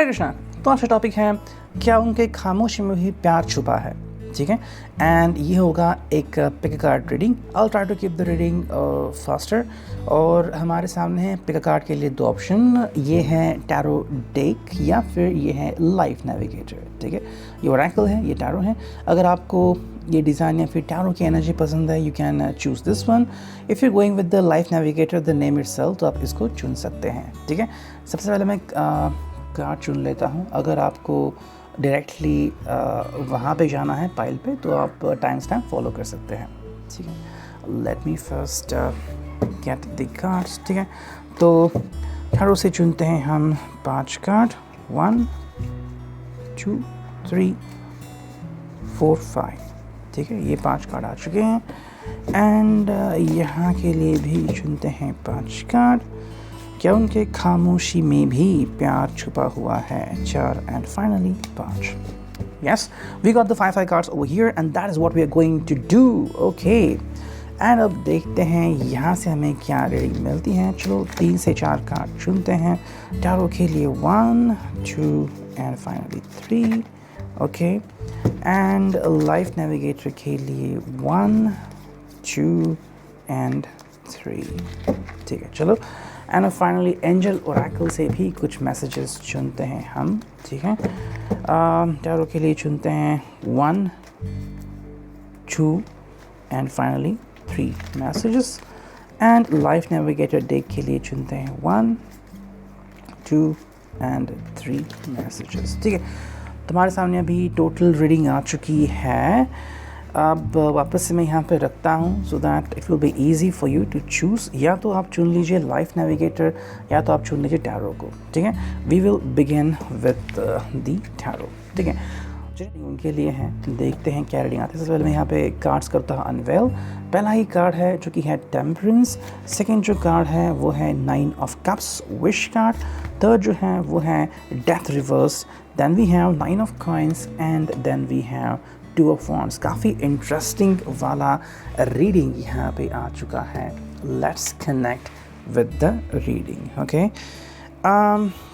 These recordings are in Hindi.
हरे कृष्णा। तो आज का टॉपिक है क्या उनके खामोशी में भी प्यार छुपा है, ठीक है। एंड ये होगा एक pick card reading. I try to keep the reading faster. और हमारे सामने है पिक कार्ड के लिए दो ऑप्शन, ये है टैरो डेक या फिर ये है लाइफ नेविगेटर, ठीक है। ये ओरेकल है, ये टैरो है। अगर आपको ये डिज़ाइन या फिर टैरो की एनर्जी पसंद है, you can choose this one. If you going with the life navigator the name itself, तो आप इसको चुन सकते हैं, ठीक है। सबसे पहले मैं कार्ड चुन लेता हूँ। अगर आपको डायरेक्टली वहाँ पे जाना है पाइल पे, तो आप टाइम स्टैम्प फॉलो कर सकते हैं, ठीक है। Let me first get the cards, ठीक है। तो टैरो से चुनते हैं हम 5 कार्ड, 1 2 3 4 5, ठीक है। ये 5 कार्ड आ चुके हैं। एंड यहाँ के लिए भी चुनते हैं 5 कार्ड। क्या उनके खामोशी में भी प्यार छुपा हुआ है, 4 and finally 5। Yes, we got the 5 cards over here and that is what we are going to do, okay. And अब देखते हैं यहाँ से हमें क्या रीडिंग मिलती है। चलो 3 से 4 कार्ड चुनते हैं टैरो के लिए, 1 2 and finally 3, okay. And life navigator के लिए 1 2 एंड 3, ठीक है। चलो एंड फाइनली एंजल ओरेकल से भी कुछ मैसेजेस चुनते हैं हम, ठीक है। टैरो के लिए चुनते हैं 1 2 and finally 3 messages. And life navigator deck के लिए चुनते हैं 1 2 एंड 3 मैसेजेस, ठीक है। तुम्हारे सामने अभी टोटल रीडिंग आ चुकी है। अब वापस से मैं यहाँ पे रखता हूँ so that it will be easy for you to choose. या तो आप चुन लीजिए लाइफ नेविगेटर या तो आप चुन लीजिए टैरो को, ठीक है। We will begin with the tarot, ठीक है। उनके लिए हैं, देखते हैं क्या रीडिंग आती है। सबसे पहले मैं यहाँ पे कार्ड्स करता हूँ अनवेल। पहला ही कार्ड है जो कि है टेम्परेंस। सेकंड जो कार्ड है वो है 9 of cups, wish card. Third जो है वो है death reverse. Then we have 9 of coins and then we have 2 of wands. काफ़ी इंटरेस्टिंग वाला रीडिंग यहाँ पे आ चुका है। Let's connect with the reading, okay.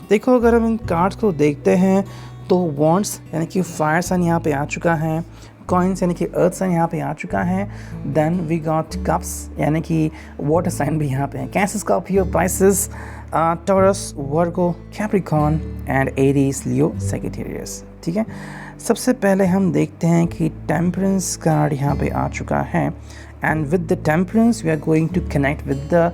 देखो, अगर हम इन कार्ड्स को देखते हैं तो वॉन्ड्स यानी कि फायर सन यहाँ पे आ चुका है, कॉइन्स यानी कि अर्थ सन यहाँ पे आ चुका है। देन वी गॉट कप्स यानी कि वाटर साइन भी यहाँ पे है। Cancer, Scorpio, Pisces, taurus, Virgo, Capricorn and Aries, Leo, Sagittarius, ठीक है। सबसे पहले हम देखते हैं कि टेम्परेंस कार्ड यहाँ पे आ चुका है। And with the temperance we are going to connect with the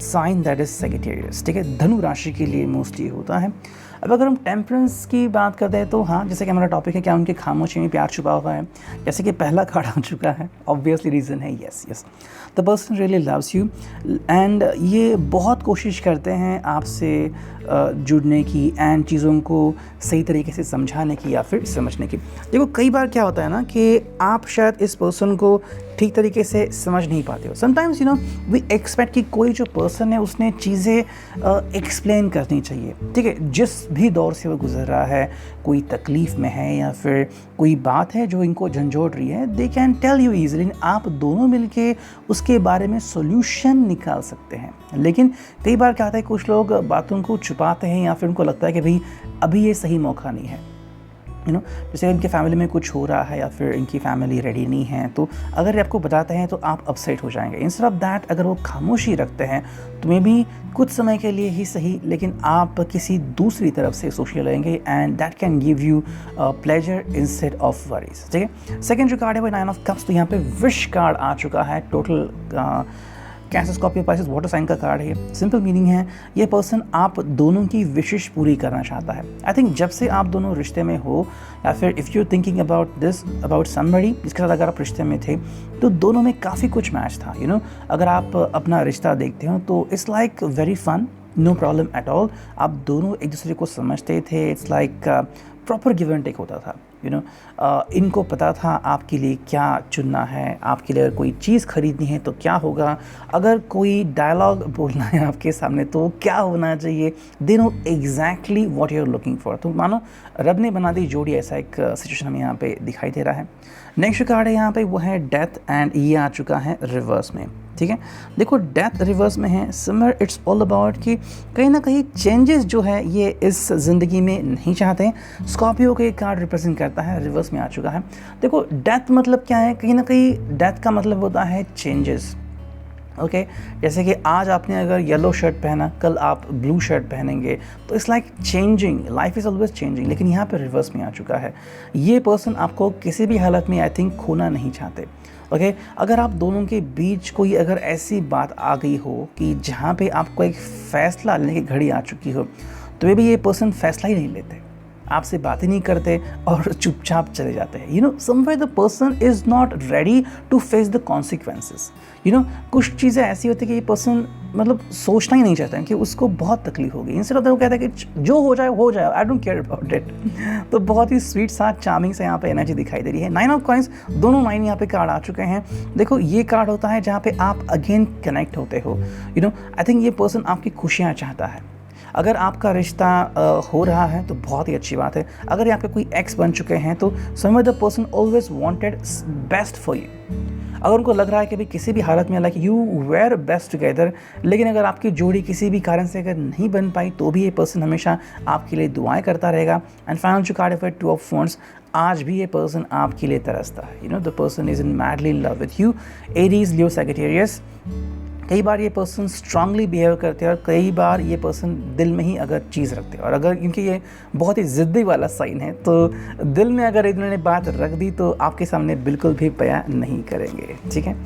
sign that is Sagittarius, ठीक है। धनु राशि के लिए मोस्टली होता है। अब अगर हम टेम्परेंस की बात करते हैं तो हाँ, जैसे कि हमारा टॉपिक है क्या उनके खामोशी में प्यार छुपा हुआ है, जैसे कि पहला कार्ड आ चुका है। ऑब्वियसली रीज़न है yes yes, the person really loves you and ये बहुत कोशिश करते हैं आपसे जुड़ने की एंड चीज़ों को सही तरीके से समझाने की या फिर समझने की। देखो, कई बार क्या होता है ना कि आप शायद इस पर्सन को ठीक तरीके से समझ नहीं पाते हो। Sometimes you know we expect कि कोई जो पर्सन है उसने चीज़ें एक्सप्लेन करनी चाहिए, ठीक है। जिस भी दौर से वो गुजर रहा है, कोई तकलीफ़ में है या फिर कोई बात है जो इनको झंझोड़ रही है, they can tell you easily. आप दोनों मिलके उसके बारे में सोल्यूशन निकाल सकते हैं। लेकिन कई बार क्या होता है, कुछ लोग बातों को छुपाते हैं या फिर उनको लगता है कि भाई अभी ये सही मौका नहीं है, यू नो। जैसे इनके फैमिली में कुछ हो रहा है या फिर इनकी फैमिली रेडी नहीं है, तो अगर आपको बताते हैं तो आप अपसेट हो जाएंगे। इंस्टेड ऑफ दैट, अगर वो खामोशी रखते हैं तो मे बी कुछ समय के लिए ही सही, लेकिन आप किसी दूसरी तरफ से सोशल लेंगे and that can give you pleasure instead of worries, ठीक है। सेकेंड जो कार्ड है वो 9 ऑफ कप्स। तो यहाँ पे विश कार्ड आ चुका है। Total Cancer, Scorpio, Pisces, water sign का कार्ड है। सिंपल मीनिंग है ये पर्सन आप दोनों की विशेष पूरी करना चाहता है। आई थिंक जब से आप दोनों रिश्ते में हो या फिर if you thinking about this about somebody जिसके साथ अगर आप रिश्ते में थे, तो दोनों में काफ़ी कुछ मैच था, यू नो। अगर आप अपना रिश्ता देखते हो तो it's like very fun, no problem at all. आप दोनों एक दूसरे को समझते थे। It's like proper give and take होता था। इनको पता था आपके लिए क्या चुनना है, आपके लिए अगर कोई चीज़ खरीदनी है तो क्या होगा, अगर कोई डायलॉग बोलना है आपके सामने तो क्या होना चाहिए। They know exactly what you are looking for. तो मानो रब ने बना दी जोड़ी, ऐसा एक सिचुएशन हमें यहाँ पे दिखाई दे रहा है। नेक्स्ट कार्ड है यहाँ पे, वो है डेथ, एंड ये आ चुका है रिवर्स में। ठीक है, देखो डेथ रिवर्स में है, समवेयर इट्स ऑल अबाउट कि कहीं ना कहीं चेंजेस जो है ये इस ज़िंदगी में नहीं चाहते हैं। स्कॉर्पियो का ये कार्ड रिप्रेजेंट करता है, रिवर्स में आ चुका है। देखो डेथ मतलब क्या है, कहीं ना कहीं डेथ का मतलब होता है चेंजेस। ओके, जैसे कि आज आपने अगर येलो शर्ट पहना, कल आप ब्लू शर्ट पहनेंगे, तो it's like changing, life is always changing. लेकिन यहाँ पे रिवर्स में आ चुका है। ये पर्सन आपको किसी भी हालत में आई थिंक खोना नहीं चाहते। ओके, अगर आप दोनों के बीच कोई अगर ऐसी बात आ गई हो कि जहाँ पे आपको एक फ़ैसला लेने की घड़ी आ चुकी हो, तो मे बी ये पर्सन फैसला ही नहीं लेते, आपसे बात ही नहीं करते और चुपचाप चले जाते हैं। Somewhere the person is not ready to face the consequences. कुछ चीज़ें ऐसी होती है कि ये पर्सन मतलब सोचना ही नहीं चाहता है कि उसको बहुत तकलीफ होगी। इंस्टेड ऑफ वो कहता है कि जो हो जाए, I don't care about it. तो बहुत ही स्वीट सा चार्मिंग से यहाँ पे एनर्जी दिखाई दे रही है। 9 ऑफ कॉइंस, दोनों 9 यहाँ पे कार्ड आ चुके हैं। देखो ये कार्ड होता है जहाँ पे आप अगेन कनेक्ट होते हो। आई थिंक ये पर्सन आपकी खुशियाँ चाहता है। अगर आपका रिश्ता हो रहा है तो बहुत ही अच्छी बात है। अगर आपके कोई एक्स बन चुके हैं तो somewhere the person always wanted best for you. अगर उनको लग रहा है कि भाई किसी भी हालत में like you were best together, लेकिन अगर आपकी जोड़ी किसी भी कारण से अगर नहीं बन पाई तो भी ये पर्सन हमेशा आपके लिए दुआएं करता रहेगा। एंड फाइनल जो कार्ड है 2 ऑफ वॉन्ड्स, आज भी ये पर्सन आपके लिए तरसता है। The person is in madly in love with you. Aries, Leo, Sagittarius, कई बार ये पर्सन स्ट्रांगली बिहेव करते हैं और कई बार ये पर्सन दिल में ही अगर चीज़ रखते हैं। और अगर क्योंकि ये बहुत ही ज़िद्दी वाला साइन है तो दिल में अगर इन्होंने बात रख दी तो आपके सामने बिल्कुल भी बयां नहीं करेंगे। ठीक है,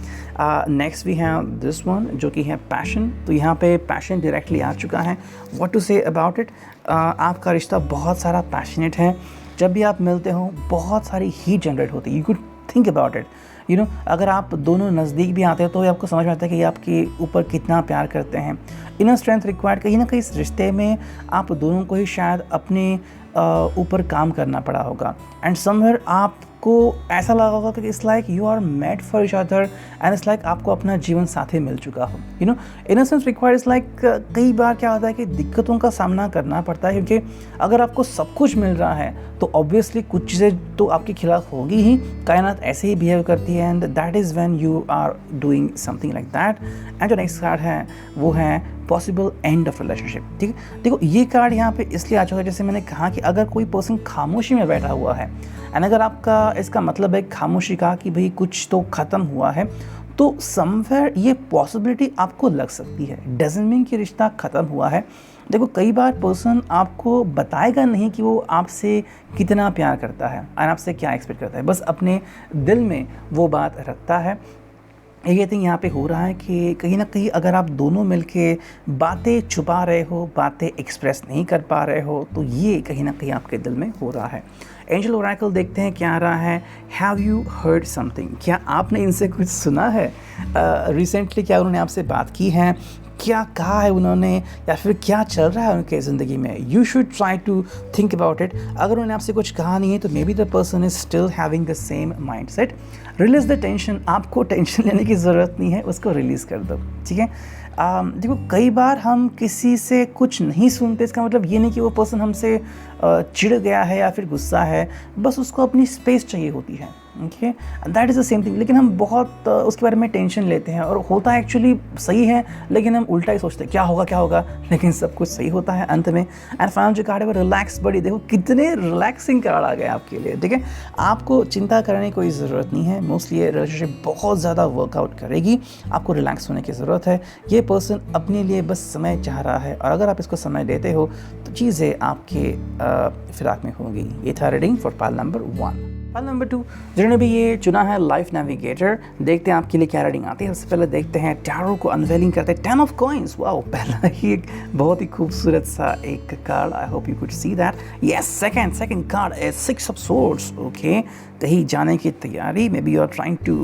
नेक्स्ट भी है दिस वन जो कि है पैशन। तो यहाँ पे पैशन डायरेक्टली आ चुका है। What to say about it, आपका रिश्ता बहुत सारा पैशनेट है। जब भी आप मिलते हो बहुत सारी हीट जनरेट होती है। You could think about it. अगर आप दोनों नज़दीक भी आते हो तो आपको समझ में आता है कि ये आपके ऊपर कितना प्यार करते हैं। इनर स्ट्रेंथ रिक्वायर्ड, कहीं ना कहीं इस रिश्ते में आप दोनों को ही शायद अपने ऊपर काम करना पड़ा होगा। एंड समवेयर आपको ऐसा लगा होगा कि it's like you are made for each other and it's like आपको अपना जीवन साथी मिल चुका हो। इनोसेंस रिक्वायर्ड इज़ लाइक कई बार क्या होता है कि दिक्कतों का सामना करना पड़ता है, क्योंकि अगर आपको सब कुछ मिल रहा है तो ऑब्वियसली कुछ चीज़ें तो आपके खिलाफ होगी ही। कायनात ऐसे ही बिहेव करती है and that is when you are doing something like that. And जो नेक्स्ट कार्ड है वो है पॉसिबल एंड ऑफ रिलेशनशिप। ठीक है, देखो ये कार्ड यहाँ पे इसलिए आ चुका है, जैसे मैंने कहा कि अगर कोई पर्सन खामोशी में बैठा हुआ है एंड अगर आपका इसका मतलब है खामोशी का कि भाई कुछ तो ख़त्म हुआ है, तो समवेयर ये पॉसिबिलिटी आपको लग सकती है। डजंट मीन कि रिश्ता ख़त्म हुआ है। देखो कई बार पर्सन आपको बताएगा नहीं कि वो आपसे कितना प्यार करता है और आपसे क्या एक्सपेक्ट करता है, बस अपने दिल में वो बात रखता है। ये थिंग यहाँ पे हो रहा है कि कहीं ना कहीं अगर आप दोनों मिलके बातें छुपा रहे हो, बातें एक्सप्रेस नहीं कर पा रहे हो, तो ये कहीं ना कहीं आपके दिल में हो रहा है। एंजल ओरेकल देखते हैं क्या आ रहा है। हैव यू हर्ड समथिंग, क्या आपने इनसे कुछ सुना है? रिसेंटली क्या उन्होंने आपसे बात की है, क्या कहा है उन्होंने, या फिर क्या चल रहा है उनके ज़िंदगी में? You should try to think about it. अगर उन्होंने आपसे कुछ कहा नहीं है तो maybe the person is still having the same mind set. Release the tension, आपको टेंशन लेने की ज़रूरत नहीं है, उसको रिलीज़ कर दो। ठीक है, देखो कई बार हम किसी से कुछ नहीं सुनते, इसका मतलब ये नहीं कि वो पर्सन हमसे चिढ़ गया है या फिर गुस्सा है, बस उसको अपनी स्पेस चाहिए होती है। Okay, that is the same thing. लेकिन हम बहुत उसके बारे में टेंशन लेते हैं और होता है एक्चुअली सही है, लेकिन हम उल्टा ही सोचते हैं क्या होगा, लेकिन सब कुछ सही होता है अंत में। एंड फाइनल जो कार्ड है वो रिलैक्स बड़ी, देखो कितने रिलैक्सिंग कार्ड आ गए आपके लिए। ठीक है, आपको चिंता करने की कोई ज़रूरत नहीं है। मोस्टली ये रिलेशनशिप बहुत ज़्यादा वर्कआउट करेगी, आपको रिलैक्स होने की ज़रूरत है। ये पर्सन अपने लिए बस समय चाह रहा है और अगर आप इसको समय देते हो तो चीज़ें आपके फिराक में होंगी। ये था रीडिंग फॉर पाल नंबर 1। फल नंबर 2, जिन्होंने भी ये चुना है लाइफ नेविगेटर, देखते हैं आपके लिए क्या रीडिंग आती है। सबसे पहले देखते हैं टैरो को अनवेलिंग करते हैं 10 ऑफ कॉइंस। वाओ, पहला ही एक बहुत ही खूबसूरत सा एक card, I hope you could see that. Yes, second card is 6 of swords. Okay, कहीं जाने की तैयारी, maybe you are trying to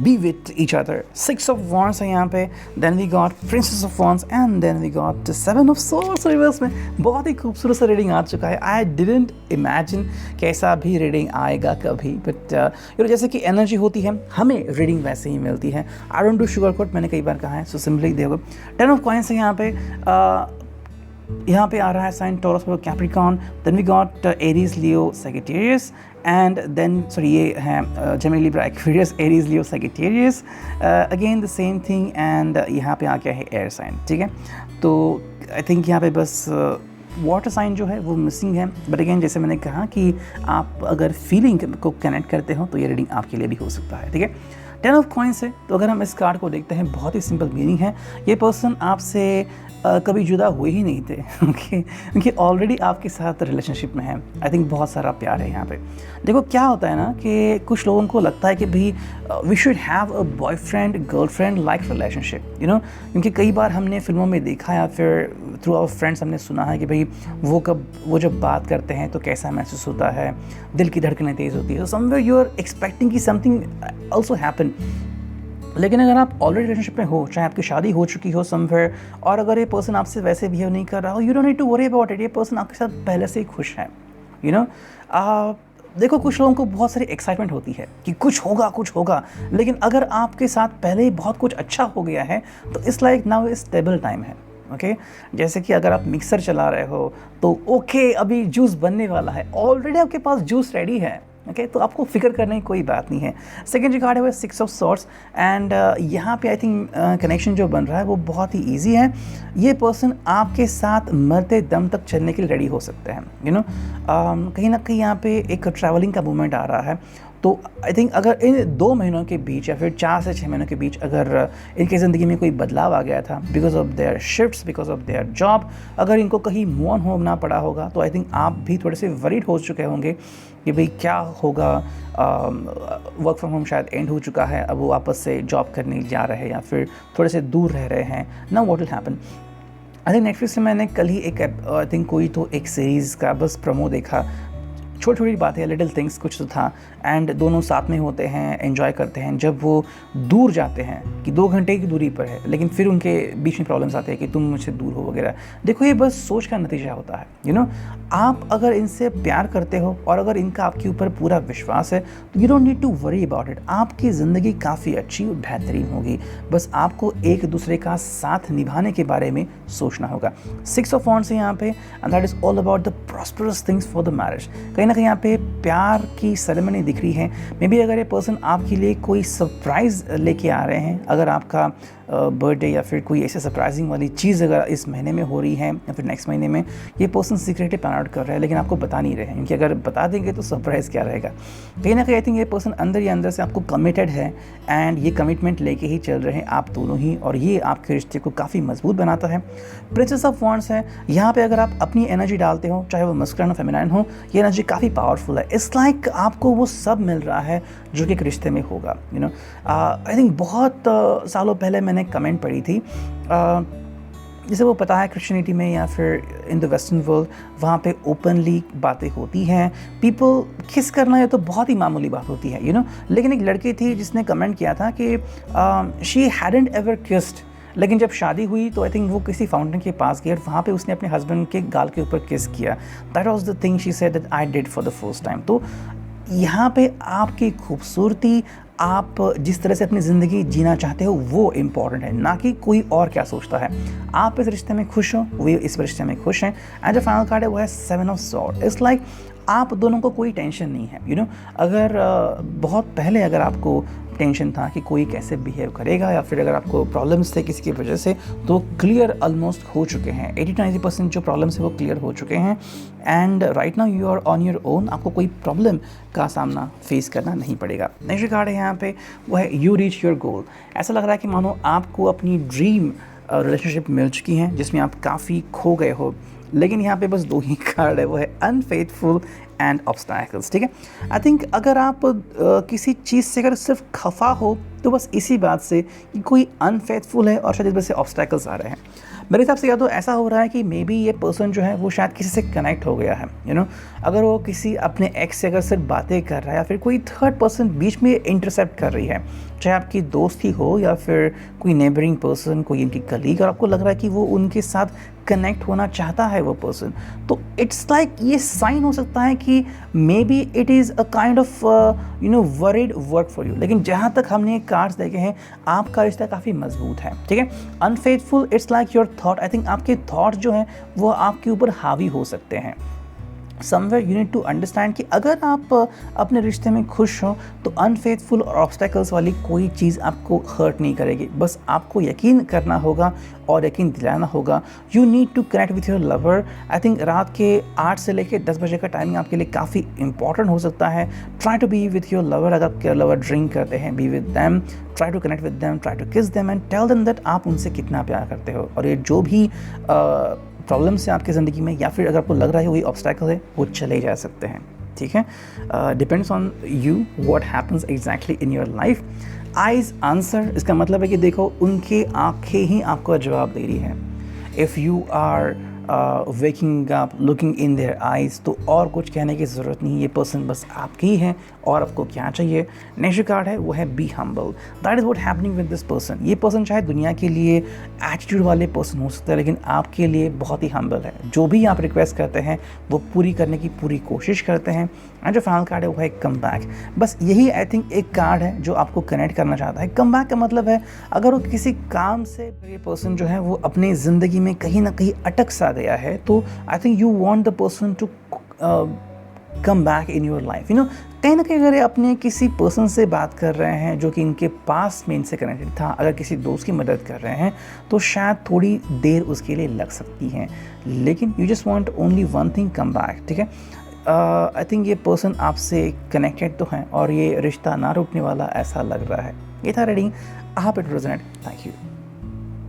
be with each other. 6 of wands है यहाँ पे, then we got princess of wands and then we got 7 of swords reverse में। बहुत ही खूबसूरत सा रीडिंग आ चुका है। आई डिडंट इमेजिन कैसा भी रीडिंग आएगा कभी, बट जैसे कि एनर्जी होती है, हमें रीडिंग वैसे ही मिलती है। I don't do sugar coat, मैंने कई बार कहा है। सो सिंपली देखो 10 ऑफ कॉइंस है यहाँ पे आ रहा है साइन टॉरस और Capricorn. Then we got Aries, Leo, Sagittarius and then ये है Gemini, Libra, Aquarius, Aries, Leo, Sagittarius, again the same thing. And यहाँ पे आ गया है एयर साइन। ठीक है, तो आई थिंक यहाँ पे बस वाटर साइन जो है वो मिसिंग है। बट अगेन जैसे मैंने कहा कि आप अगर फीलिंग को कनेक्ट करते हो तो ये रीडिंग आपके लिए भी हो सकता है। ठीक है, 10 ऑफ कॉइंस है, तो अगर हम इस कार्ड को देखते हैं, बहुत ही सिंपल मीनिंग है। ये पर्सन आपसे कभी जुदा हुए ही नहीं थे। ओके, क्योंकि ऑलरेडी आपके साथ रिलेशनशिप में है। आई थिंक बहुत सारा प्यार है यहाँ पे। देखो क्या होता है ना कि कुछ लोगों को लगता है कि भाई we should have a boyfriend girlfriend like relationship, you know, क्योंकि कई बार हमने फिल्मों में देखा या फिर थ्रू आवर फ्रेंड्स हमने सुना है कि भाई वो जब बात करते हैं तो कैसा महसूस होता है, दिल की धड़कनें तेज़ होती है। So somewhere you are expecting कि समथिंग ऑल्सो हैपन। लेकिन अगर आप ऑलरेडी रिलेशनशिप में हो, चाहे आपकी शादी हो चुकी हो समवेयर, और अगर ये पर्सन आपसे वैसे बिहेव नहीं कर रहा हो, you don't need to worry about it. ये पर्सन आपके साथ पहले से ही खुश है, यू नो। देखो कुछ लोगों को बहुत सारी एक्साइटमेंट होती है कि कुछ होगा, लेकिन अगर आपके साथ पहले ही बहुत कुछ अच्छा हो गया है तो it's like now is stable time है। ओके, जैसे कि अगर आप मिक्सर चला रहे हो तो ओके अभी जूस बनने वाला है, ऑलरेडी आपके पास जूस रेडी है। ओके, तो आपको फिक्र करने की कोई बात नहीं है। सेकेंड जो कार्ड है वो 6 ऑफ सॉर्ड्स एंड यहाँ पे आई थिंक कनेक्शन जो बन रहा है वो बहुत ही ईजी है। ये पर्सन आपके साथ मरते दम तक चलने के लिए रेडी हो सकते हैं, यू नो। कहीं ना कहीं यहाँ पे एक ट्रैवलिंग का मूवमेंट आ रहा है। तो आई थिंक अगर इन 2 महीनों के बीच या फिर 4 से 6 महीनों के बीच अगर इनकी ज़िंदगी में कोई बदलाव आ गया था because of their shifts, because of their job, अगर इनको कहीं मूव ऑन होना पड़ा होगा तो आई थिंक आप भी थोड़े से वरीड हो चुके होंगे कि भाई क्या होगा। वर्क फ्रॉम होम शायद एंड हो चुका है, अब वो वापस से जॉब करने जा रहे हैं या फिर थोड़े से दूर रह रहे हैं। Now what will happen. I think Netflix से मैंने कल ही एक आई थिंक कोई तो एक सीरीज़ का बस प्रोमो देखा, छोटी छोटी बातें, लिटिल थिंग्स कुछ तो था, एंड दोनों साथ में होते हैं, एंजॉय करते हैं। जब वो दूर जाते हैं कि 2 घंटे की दूरी पर है, लेकिन फिर उनके बीच में प्रॉब्लम्स आते हैं कि तुम मुझसे दूर हो वगैरह। देखो ये बस सोच का नतीजा होता है, यू नो। आप अगर इनसे प्यार करते हो और अगर इनका आपके ऊपर पूरा विश्वास है तो you don't need to worry about it. आपकी ज़िंदगी काफ़ी अच्छी और बेहतरीन होगी, बस आपको एक दूसरे का साथ निभाने के बारे में सोचना होगा। 6 ऑफ वॉन्ड्स है यहाँ पे and that is all about the prosperous things for the marriage. कहीं ना कहीं यहाँ पे प्यार की सेरेमनी दिख रही है। मे बी अगर ये पर्सन आपके लिए कोई सरप्राइज़ लेके आ रहे हैं, अगर आपका बर्थडे या फिर कोई ऐसे सरप्राइजिंग वाली चीज़ अगर इस महीने में हो रही है या फिर नेक्स्ट महीने में, ये पर्सन सीक्रेटली प्लान आउट कर रहा है लेकिन आपको बता नहीं रहे हैं, क्योंकि अगर बता देंगे तो सरप्राइज़ क्या रहेगा। कहीं ना कहीं आई थिंक ये पर्सन अंदर ही अंदर से आपको कमिटेड है एंड ये कमिटमेंट लेके ही चल रहे हैं आप दोनों ही, और ये आपके रिश्ते को काफ़ी मजबूत बनाता है। प्रिंसेस ऑफ वॉन्ड्स है यहाँ पे, अगर आप अपनी एनर्जी डालते हो, चाहे वो मस्कुलिन हो फेमिनाइन हो, ये एनर्जी काफ़ी पावरफुल है। इट्स लाइक आपको वो सब मिल रहा है जो कि एक रिश्ते में होगा, यू नो। आई थिंक बहुत सालों पहले मैंने कमेंट पढ़ी थी, जैसे वो पता है क्रिश्चियनिटी में या फिर इन द वेस्टर्न वर्ल्ड वहाँ पे ओपनली बातें होती हैं। पीपल किस करना ये तो बहुत ही मामूली बात होती है, यू नो। लेकिन एक लड़की थी जिसने कमेंट किया था कि शी हैडंट एवर किस्ड, लेकिन जब शादी हुई तो आई थिंक वो किसी फाउंटेन के पास गई और वहाँ पे उसने अपने हस्बैंड के गाल के ऊपर किस किया। That was the thing she said that I did for the first time. तो यहाँ पे आपकी खूबसूरती, आप जिस तरह से अपनी ज़िंदगी जीना चाहते हो वो इम्पॉर्टेंट है, ना कि कोई और क्या सोचता है। आप इस रिश्ते में खुश हो, वो इस रिश्ते में खुश हैं। एंड जो फाइनल कार्ड है वो है 7 ऑफ स्वॉर्ड। इट्स लाइक आप दोनों को कोई टेंशन नहीं है, यू नो। अगर बहुत पहले अगर आपको टेंशन था कि कोई कैसे बिहेव करेगा या फिर अगर आपको प्रॉब्लम्स थे किसी की वजह से, तो क्लियर ऑलमोस्ट हो चुके हैं। 80-90% जो प्रॉब्लम्स है वो क्लियर हो चुके हैं and right now you are on your own. आपको कोई प्रॉब्लम का सामना फेस करना नहीं पड़ेगा। नेक्स्ट कार्ड है यहाँ पे वो है यू रीच योर गोल। ऐसा लग रहा है कि मानो आपको अपनी ड्रीम रिलेशनशिप मिल चुकी हैं जिसमें आप काफ़ी खो गए हो लेकिन यहाँ पे बस 2 ही कार्ड है, वो है अनफेथफुल एंड ऑब्स्टैकल्स, ठीक है। आई थिंक अगर आप किसी चीज़ से अगर सिर्फ खफा हो तो बस इसी बात से कि कोई अनफेथफुल है और शायद इस वजह से ऑब्स्टैकल्स आ रहे हैं। मेरे हिसाब से या तो ऐसा हो रहा है कि मे बी ये पर्सन जो है वो शायद किसी से कनेक्ट हो गया है, यू नो। अगर वो किसी अपने एक्स से अगर सिर्फ बातें कर रहा है या फिर कोई थर्ड पर्सन बीच में इंटरसेप्ट कर रही है, चाहे आपकी दोस्त ही हो या फिर कोई नेबरिंग पर्सन, कोई इनकी कलीग, और आपको लग रहा है कि वो उनके साथ कनेक्ट होना चाहता है वो पर्सन, तो इट्स लाइक ये साइन हो सकता है कि may be it is a kind of worried work for you. लेकिन जहाँ तक हमने कार्ड्स देखे हैं, आपका रिश्ता काफ़ी मजबूत है, ठीक है। Unfaithful, it's like your thought. I think आपके थॉट जो हैं वो आपके ऊपर हावी हो सकते हैं। Somewhere you need to understand कि अगर आप अपने रिश्ते में खुश हो तो अनफेथफुल और ऑब्स्टेकल्स वाली कोई चीज़ आपको हर्ट नहीं करेगी। बस आपको यकीन करना होगा और यकीन दिलाना होगा। You need to connect with your lover. I think रात के 8 से लेकर 10 बजे का टाइमिंग आपके लिए काफ़ी इंपॉर्टेंट हो सकता है। Try to be with your lover. अगर आपके लवर ड्रिंक करते हैं, be with them, try to connect with them, try to kiss them and tell them that आप उनसे कितना प्यार करते हो। और ये जो भी प्रॉब्लम्स हैं आपकी ज़िंदगी में, या फिर अगर आपको लग रहा है वही ऑब्स्टैकल है, वो चले जा सकते हैं, ठीक है। Depends on you what happens exactly in your life. Eyes answer, इसका मतलब है कि देखो उनकी आंखें ही आपको जवाब दे रही हैं। If you are waking up looking in their eyes, तो और कुछ कहने की ज़रूरत नहीं, ये पर्सन बस आपकी ही है और आपको क्या चाहिए। नेक्स्ट कार्ड है वो है be humble. That is what happening with this person. ये पर्सन चाहे दुनिया के लिए एटीट्यूड वाले पर्सन हो सकते हैं, लेकिन आपके लिए बहुत ही हम्बल है। जो भी आप रिक्वेस्ट करते हैं वो पूरी करने की पूरी कोशिश करते हैं। एंड जो फाइनल कार्ड है वो है कम बैक। बस यही आई थिंक एक कार्ड है जो आपको कनेक्ट करना चाहता है। कम बैक का मतलब है अगर वो किसी काम से ये पर्सन जो है वो अपनी ज़िंदगी में कहीं ना कहीं अटक सा गया है, तो I think you want the person to come back in your life, you know. कहीं ना कहीं अगर अपने किसी पर्सन से बात कर रहे हैं जो कि इनके पास में इनसे कनेक्टेड था, अगर किसी दोस्त की मदद कर रहे हैं, तो शायद थोड़ी देर उसके लिए लग सकती है, लेकिन you just want only one thing, come back, ठीक है। आई थिंक ये पर्सन आपसे कनेक्टेड तो है और ये रिश्ता ना रुकने वाला ऐसा लग रहा है। ये था रीडिंग। आप इट रेजोनेट। Thank you.